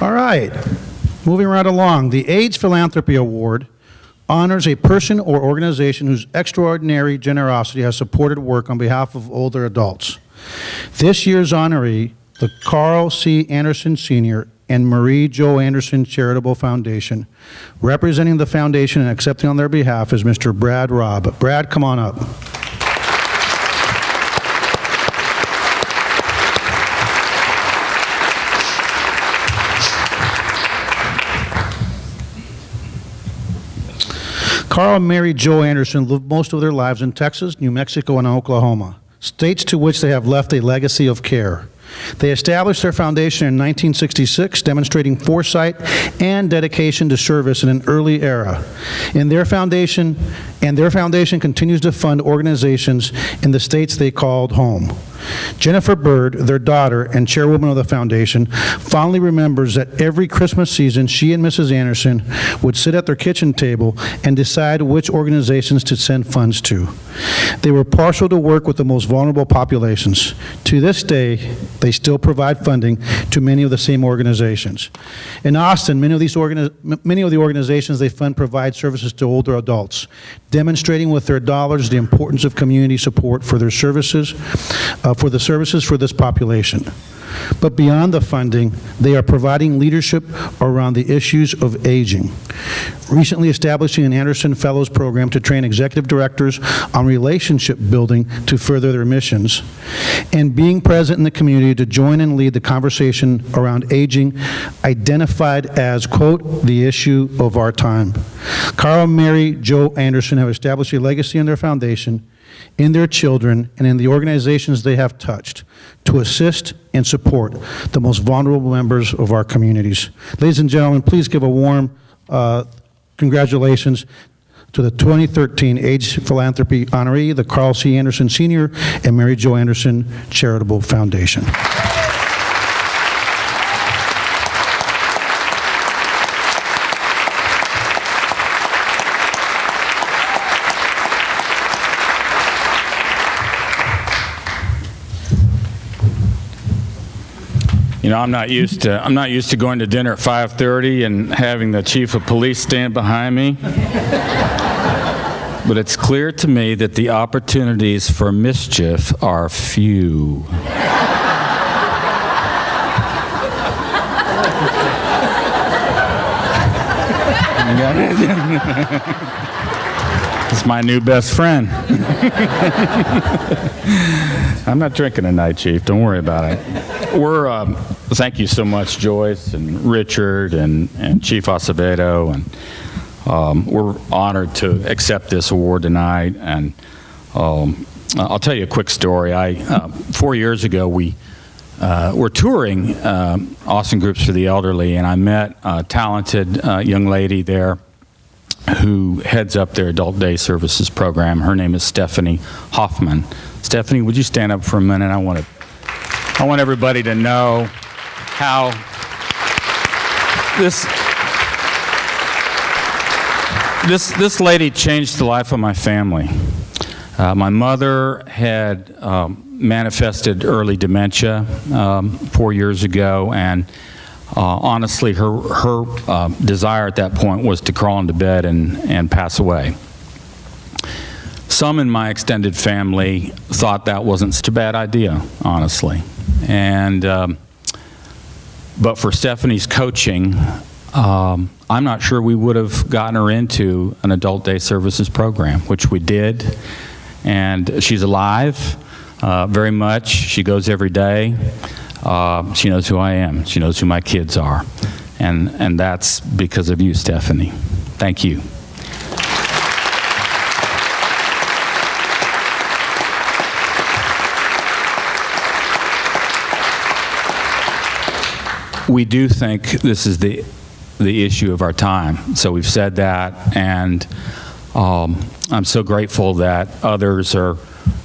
All right, moving right along. The AGE Philanthropy Award honors a person or organization whose extraordinary generosity has supported work on behalf of older adults. This year's honoree, the Carl C. Anderson Sr. and Marie Jo Anderson Charitable Foundation. Representing the foundation and accepting on their behalf is Mr. Brad Robb. Brad, come on up. Carl and Mary Jo Anderson lived most of their lives in Texas, New Mexico, and Oklahoma, states to which they have left a legacy of care. They established their foundation in 1966, demonstrating foresight and dedication to service in an early era. Their foundation continues to fund organizations in the states they called home. Jennifer Bird, their daughter and chairwoman of the foundation, fondly remembers that every Christmas season, she and Mrs. Anderson would sit at their kitchen table and decide which organizations to send funds to. They were partial to work with the most vulnerable populations. To this day, they still provide funding to many of the same organizations. In Austin, many of the organizations they fund provide services to older adults, demonstrating with their dollars the importance of community support for their services, for this population. But beyond the funding, they are providing leadership around the issues of aging, recently establishing an Anderson Fellows program to train executive directors on relationship building to further their missions, and being present in the community to join and lead the conversation around aging, identified as, quote, the issue of our time. Carl and Mary Jo Anderson have established a legacy in their foundation, in their children, and in the organizations they have touched to assist and support the most vulnerable members of our communities. Ladies and gentlemen, please give a warm congratulations to the 2013 AGE Philanthropy Honoree, the Carl C. Anderson Sr. and Mary Jo Anderson Charitable Foundation. You know, I'm not used to going to dinner at 5:30 and having the chief of police stand behind me. But it's clear to me that the opportunities for mischief are few. It's my new best friend. I'm not drinking tonight, Chief. Don't worry about it. Thank you so much, Joyce and Richard and Chief Acevedo, and we're honored to accept this award tonight. And I'll tell you a quick story. 4 years ago, we were touring Austin Groups for the Elderly, and I met a talented young lady there who heads up their Adult Day Services program. Her name is Stephanie Hoffman. Stephanie, would you stand up for a minute? I want everybody to know how this lady changed the life of my family. My mother had manifested early dementia 4 years ago, and honestly, her desire at that point was to crawl into bed and pass away. Some in my extended family thought that wasn't such a bad idea, honestly. And but for Stephanie's coaching, I'm not sure we would have gotten her into an adult day services program, which we did. And she's alive very much. She goes every day. She knows who I am. She knows who my kids are. And that's because of you, Stephanie. Thank you. We do think this is the issue of our time. So we've said that, and I'm so grateful that others are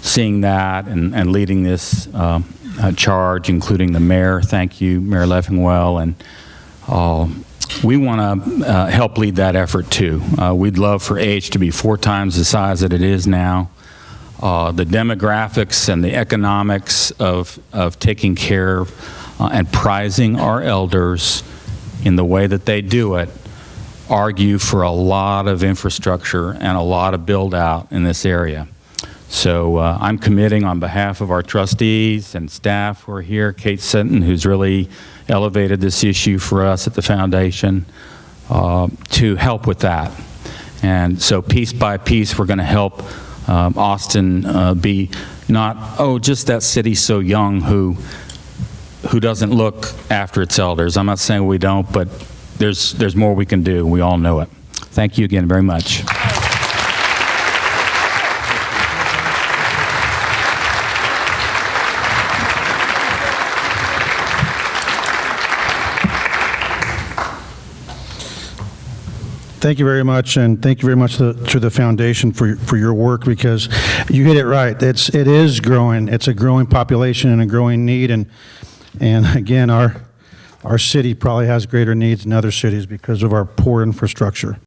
seeing that and leading this charge, including the mayor. Thank you, Mayor Leffingwell. And we want to help lead that effort too. We'd love for AGE to be 4 times the size that it is now. The demographics and the economics of taking care of and prizing our elders in the way that they do it, argue for a lot of infrastructure and a lot of build-out in this area. So I'm committing on behalf of our trustees and staff who are here, Kate Sinton, who's really elevated this issue for us at the foundation, to help with that. And so piece by piece, we're going to help Austin be not, oh, just that city so young who doesn't look after its elders. I'm not saying we don't, but there's more we can do. We all know it. Thank you again very much. Thank you very much, and thank you very much to the foundation for your work, because you hit it right. It is growing. It's a growing population and a growing need, and again, our city probably has greater needs than other cities because of our poor infrastructure.